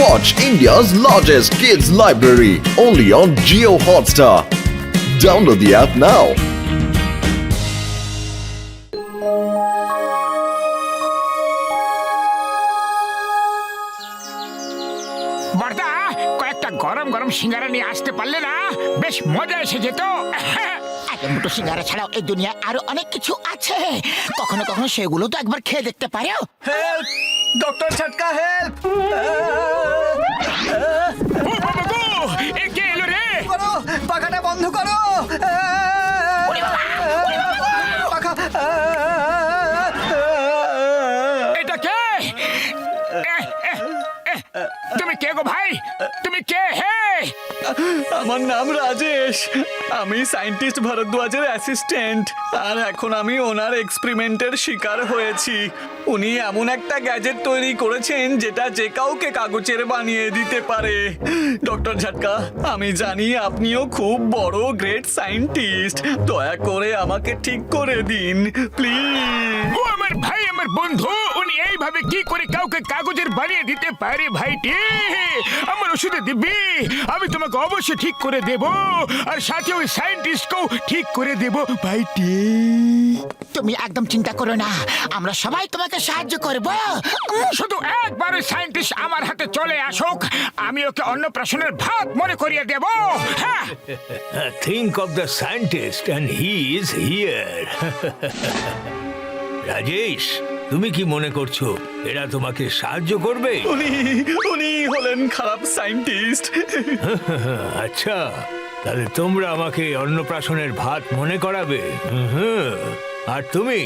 Watch India's largest kids library only on Jio Hotstar. Download the app now. বর্দা কয়েকটা গরম গরম সিঙ্গারা নিয়ে আসতে পারলে না বেশ মজা এসে যেত। একটা দুটো সিঙ্গারা ছাড়াও এই দুনিয়ায় আরো অনেক কিছু আছে, কখনো কখনো সেগুলো তো একবার খেয়ে দেখতে পারো। হেল্প ডক্টর ঝটকা হেল্প ও বাবা গো, এ কে এলো রে? করো পাখাটা বন্ধ করো পাখা এটা কে? তুমি কে গো ভাই? তুমি কে হে? আমার নাম রাজেশ, আমি সায়েন্টিস্ট ভরদ্বাজের অ্যাসিস্ট্যান্ট, আর এখন আমি ওনার এক্সপেরিমেন্টের শিকার হয়েছি। উনি এমন একটা গ্যাজেট তৈরি করেছেন যেটা যে কাউকে কাগজের বানিয়ে দিতে পারে। ডক্টর ঝটকা, আমি জানি আপনিও খুব বড় গ্রেট সায়েন্টিস্ট, দয়া করে আমাকে ঠিক করে দিন প্লিজ। ও আমার ভাই, আমার বন্ধু, উনি এইভাবে কি করে কাউকে কাগজের বানিয়ে দিতে পারে ভাইটি? আমার ওষুধে দিবি, আমি তোমাকে অবশ্যই ঠিক করে দেব, আর সাথে ওই সায়েন্টিস্টকেও ঠিক করে দেব ভাইটি। তুমি একদম চিন্তা করো না, আমরা সবাই তোমাকে সাহায্য করব। শুধু একবার ওই সায়েন্টিস্ট আমার হাতে চলে আসুক, আমি ওকে অন্নপ্রাশনের ভাত মনে করিয়ে দেব। হ্যাঁ, Think of the scientist and he is here. Rajesh, তুমি কি মনে করছো এরা তোমাকে সাহায্য করবে? উনি হলেন খারাপ সায়েন্টিস্ট। আচ্ছা, তাহলে তোমরা আমাকে অন্নপ্রাশনের ভাত মনে করাবে, আর তুমি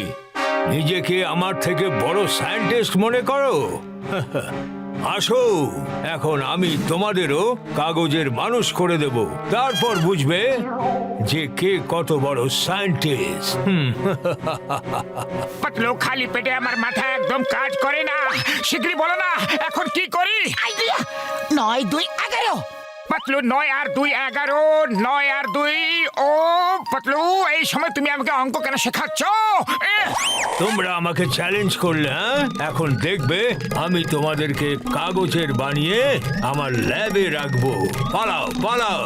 নিজেকে আমার থেকে বড় সায়েন্টিস্ট মনে করো। আসো, এখন আমি তোমাদেরও কাগজের মানুষ করে দেব, তারপর বুঝবে যে কে কত বড় সায়েন্টিস্ট। পাতলু, খালি পেটে আমার মাথা একদম কাজ করে না। শীঘ্রই বলো না এখন কি করি? আইডিয়া 9, 2, 11। পাতলু, 9 আর 2 11, 9 আর 2 ও পাতলু, এই সময় তুমি আমাকে অঙ্ক কেন শেখাচ্ছ? তোমরা আমাকে চ্যালেঞ্জ করলে, হ্যাঁ? এখন দেখবে আমি তোমাদেরকে কাগজের বানিয়ে আমার ল্যাবে রাখবো। পালাও পালাও।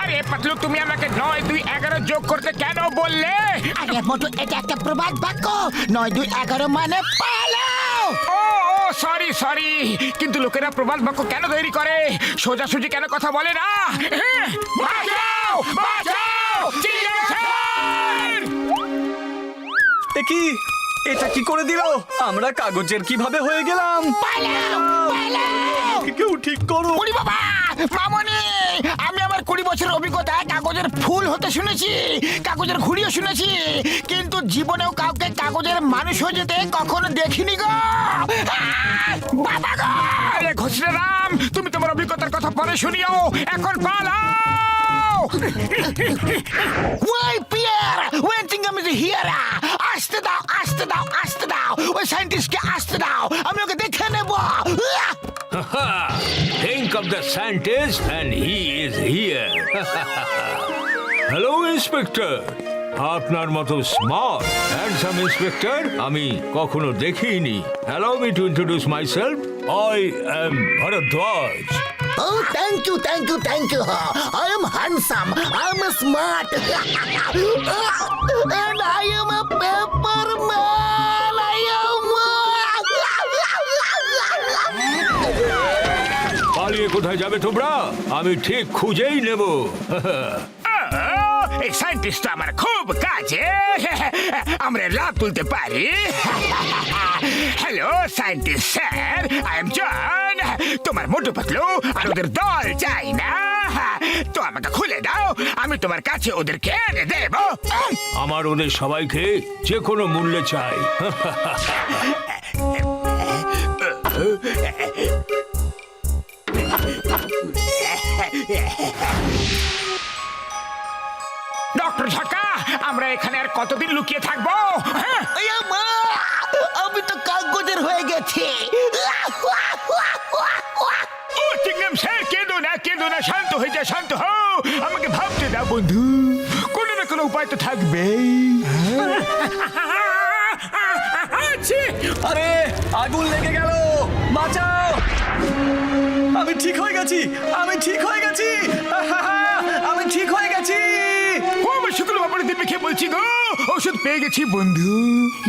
আরে পাতলু, তুমি আমাকে 9, 2, 11 যোগ করতে কেন বললে? আরে মোটু, এটা একটা প্রবাদ বাক্য। 9, 2, 11 মানে পালাও। ও সরি সরি, কিন্তু লোকেরা প্রবাদ বাক্য কেন তৈরি করে? সোজাসুজি কেন কথা বলে না? বাঁচাও বাঁচাও, চিল্লাও স্যার! কি এটা কি করে দিল? আমরা কাগজের কিভাবে হয়ে গেলাম? পালাও পালাও। কেউ ঠিক করো। ওরে বাবা, মামনি, আমি আমার 20 বছরের অভিজ্ঞতায় কাগজের ফুল হতে শুনেছি, কাগজের ঘুড়িও শুনেছি, কিন্তু জীবনেও কাউকে কাগজের মানুষ হয়ে যেতে কখনো দেখিনি গো। বাবা গো! আরে ঘোষরাম, তুমি তোমার অভিজ্ঞতার কথা পরে শুনিও, এখন পালাও। ওই পিয়ার, ওয়েন থিংগাম ইজ হিয়ার। আসতে দাও আসতে দাও আসতে দাও, ওই সায়েন্টিস্টকে আসতে দাও, আমি ওকে দেখে নেব। Think of the scientist and he is here. Hello inspector, আপনার মতো স্মার্ট হ্যান্ডসাম ইন্সপেক্টর আমি কখনো দেখিনি। Allow me to introduce myself. I am Bharadwaj. Oh, thank you, thank you, thank you. I am handsome, I am smart, and I am a paper man. I am. পালিয়ে কোথায় যাবে তোমরা? আমি ঠিক খুঁজেই নেব। এই সায়েন্টিস্ট আমার খুব কাছে, আমরা লাভ তুলতে পারি। Hello scientist sir, I am John. তোমার মোটু পাতলু আর ওদের দল চাই না, তো আমাকে খুলে দাও, আমি তোমার কাছে ওদেরকে এনে দেব। আমার ওদের সবাইকে যে কোনো মূল্যে চাই। ডক্টর ঝটকা, আমরা এখানে আর কতদিন লুকিয়ে থাকবো? আমি তো কাগজের হয়ে গেছি। ও চিংগাম স্যার, কেঁদো না, শান্ত হয়ে যা, শান্ত হও, আমাকে ভাবতে দাও বন্ধু, কোনো না কোনো উপায় তো থাকবেই। আরে আগুন লেগে গেল। বাঁচাও! আমি ঠিক হয়ে গেছি, আমি ঠিক হয়ে গেছি, আমি ঠিক হয়ে গেছি। ও আমার শুক্র বাবার দিব্যি খেয়ে বলছি গো, ওষুধ পেয়ে গেছি বন্ধু।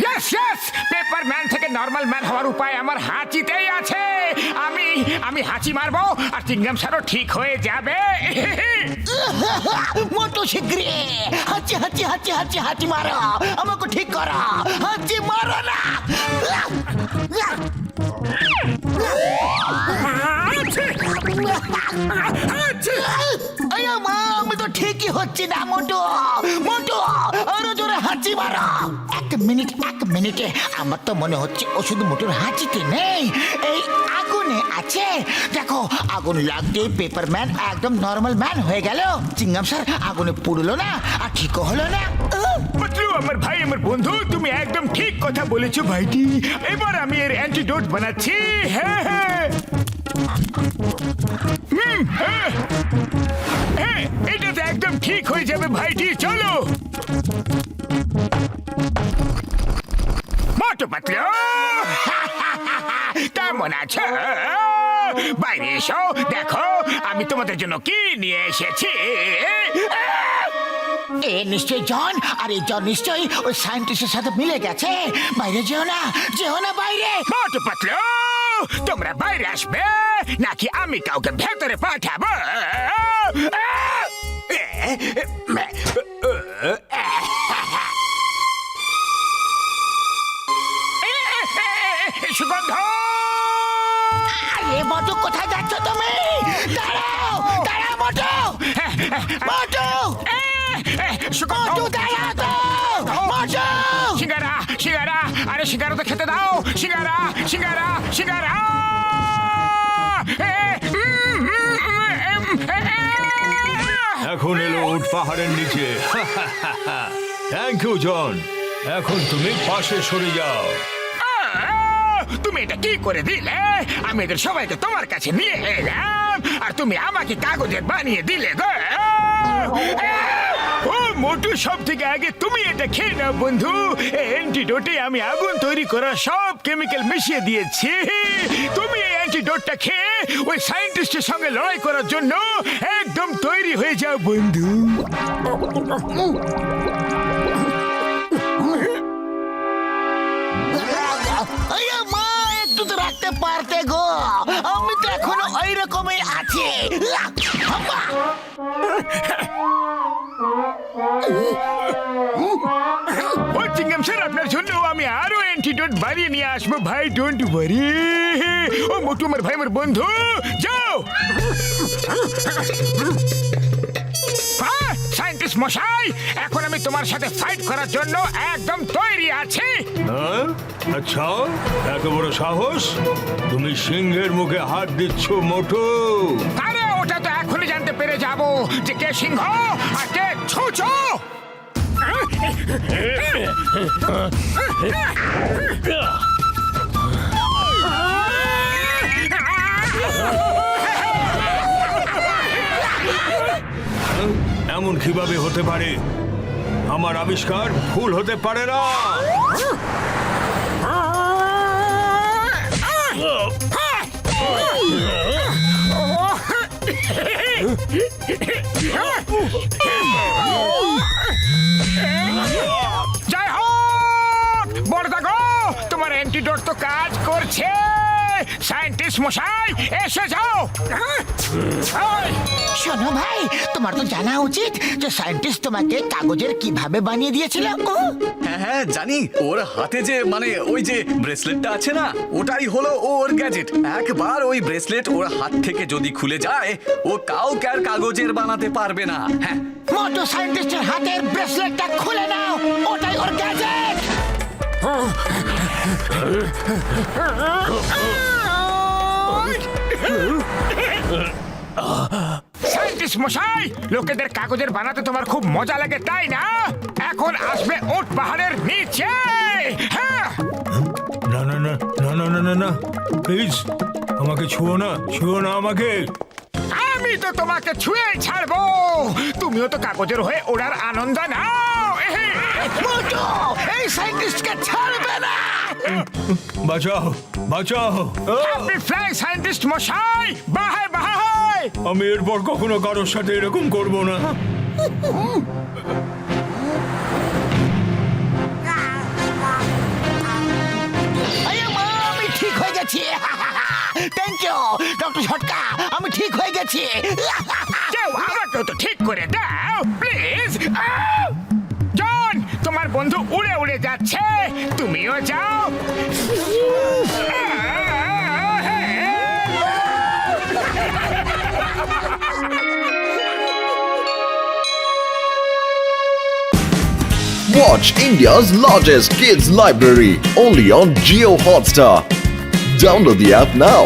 ইয়েস ইয়েস, পেপার ম্যান থেকে নর্মাল ম্যান হওয়ার উপায় আমার হাঁচিতেই আছে। আমি হাঁচি মারবো আর চিংগাম স্যারও ঠিক হয়ে যাবে। মোটু শিগগিরি হাঁচি হাঁচি হাঁচি হাঁচি হাঁচি মারো, আমাকে ঠিক করো, হাঁচি মারো না। আয়া মা, আমি তো ঠিকই হচ্ছি না মোটু। মোটু আরো জোরে হাঁচি মারো। এক মিনিটে আমার তো মনে হচ্ছে ওষুধ মোটুর হাঁচিতে নেই, এই আগুনে আছে। দেখো আগুন লাগতেই পেপার ম্যান একদম নর্মাল ম্যান হয়ে গেল। চিংগাম স্যার আগুনে পুড়লো না আর ঠিকও হলো না। পাতলু আমার ভাই, আমার বন্ধু, তুমি একদম ঠিক কথা বলেছো ভাইটি। এবার আমি এর অ্যান্টিডোট বানাচ্ছি। হ্যাঁ হ্যাঁ, হ্যাঁ, এটাতে একদম ঠিক হয়ে যাবে ভাইটি। চলো মোটু পাতলু, কেমন আছো? বাইরে এসো, দেখো আমি তোমাদের জন্য কি নিয়ে এসেছি। এ নিশ্চয়ই জন, আর এই জন নিশ্চয়ই ওই সায়েন্টিস্টের সাথে মিলে গেছে। বাইরে যেও না বাইরে। মোটু পাতলু, তোমরা বাইরে আসবে নাকি আমি কাউকে ভেতরে পাঠাবো? সুগন্ধ, আরে মোটু, কোথায় যাচ্ছ তুমি? দাঁড়াও দাঁড়াও মোটু, মোটু সুগন্ধ, মোটু দাঁড়াও তো মোটু। সিঙ্গারা সিঙ্গারা, আরে সিঙ্গারা তো খেতে দাও। সিঙ্গারা সিঙ্গারা সিঙ্গারা। এখন এলো উট পাহাড়ের নিচে। থ্যাংক ইউ জন, এখন তুমি পাশে সরে যাও। তুমি এটা কি করে দিলে? আমি এদের সবাইকে তোমার কাছে নিয়ে এলাম আর তুমি আমাকে কাগজের বানিয়ে দিলে গো। ও মোটু, সব থেকে আগে তুমি এটা খেয়ে নাও বন্ধু। অ্যান্টিডোটে আমি আগুন তৈরি করা সব কেমিক্যাল মিশিয়ে দিয়েছি। তুমি এই অ্যান্টিডোটটা খেয়ে ওই সায়েন্টিস্টের সঙ্গে লড়াই করার জন্য একদম তৈরি হয়ে যাও বন্ধু। আয়া মা, একটু তো রাখতে পারতে গো, আমি তো এখনো ওই রকমই আছি। ও চিংগাম স্যার, আপনার জন্য আমি আরো অ্যান্টিডোট বানিয়ে নিয়ে আসবো ভাই, ডোন্ট ওয়ারি। ও মোটু আমার ভাই, আমার বন্ধু, যাও। সায়েন্টিস্ট মশাই, এখন আমি তোমার সাথে ফাইট করার জন্য একদম তৈরি আছি। হ্যাঁ? আচ্ছা, এত বড় সাহস? তুমি সিংহের মুখে হাত দিচ্ছ মোটু? আরে ওটা তো এখনই জানতে পেরে যাবো যে কে সিংহ আর কে ছুঁচো। এমন কিভাবে হতে পারে? আমার আবিষ্কার ভুল হতে পারে না। জয় হোক বড়দা গো, তোমার অ্যান্টিডোট তো কাজ করছে। সায়েন্টিস্ট মশাই, এসে যাও। শোনো ভাই, তোমার তো জানা উচিত যে সায়েন্টিস্ট তোমাকে কাগজের কিভাবে বানিয়ে দিয়েছিল। হ্যাঁ হ্যাঁ জানি, ওর হাতে যে মানে ওই যে ব্রেসলেটটা আছে না, ওটাই হলো ওর গ্যাজেট। একবার ওই ব্রেসলেট ওর হাত থেকে যদি খুলে যায়, ও কাউকে আর কাগজের বানাতে পারবে না। হ্যাঁ, মোটু সায়েন্টিস্টের হাতের ব্রেসলেটটা খুলে নাও, ওটাই ওর গ্যাজেট। সায়েন্টিস্ট মশাই, লোকেদের কাগজের বানাতে তোমার খুব মজা লাগে তাই না? এখন আসবে উট পাহাড়ের নিচে। হ্যাঁ, না না না না না না না না, প্লিজ আমাকে ছুঁয়ো না আমাকে। আমি তো তোমাকে ছুঁয়ে ছাড়বো। তুমিও তো কাগজের হয়ে ওড়ার আনন্দ নাও। মোটু এই সায়েন্টিস্টকে ছাড়বে না। বাঁচাও বাঁচাও হ্যাপি ফ্লাই সায়েন্টিস্ট মশাই, বাহাই বাহাই। আমি এরপর কখনো কারোর সাথে এরকম করব না। আরে মা, আমি ঠিক হয়ে গেছি। থ্যাংক ইউ ডক্টর ঝটকা, আমি ঠিক হয়ে গেছি। কেউ আমাকেও তো ঠিক করে দাও প্লিজ। জন, তোমার বন্ধু উড়ে উড়ে যাচ্ছে, তুমিও যাও। Watch India's largest kids library only on Geo Hotstar. Download the app now.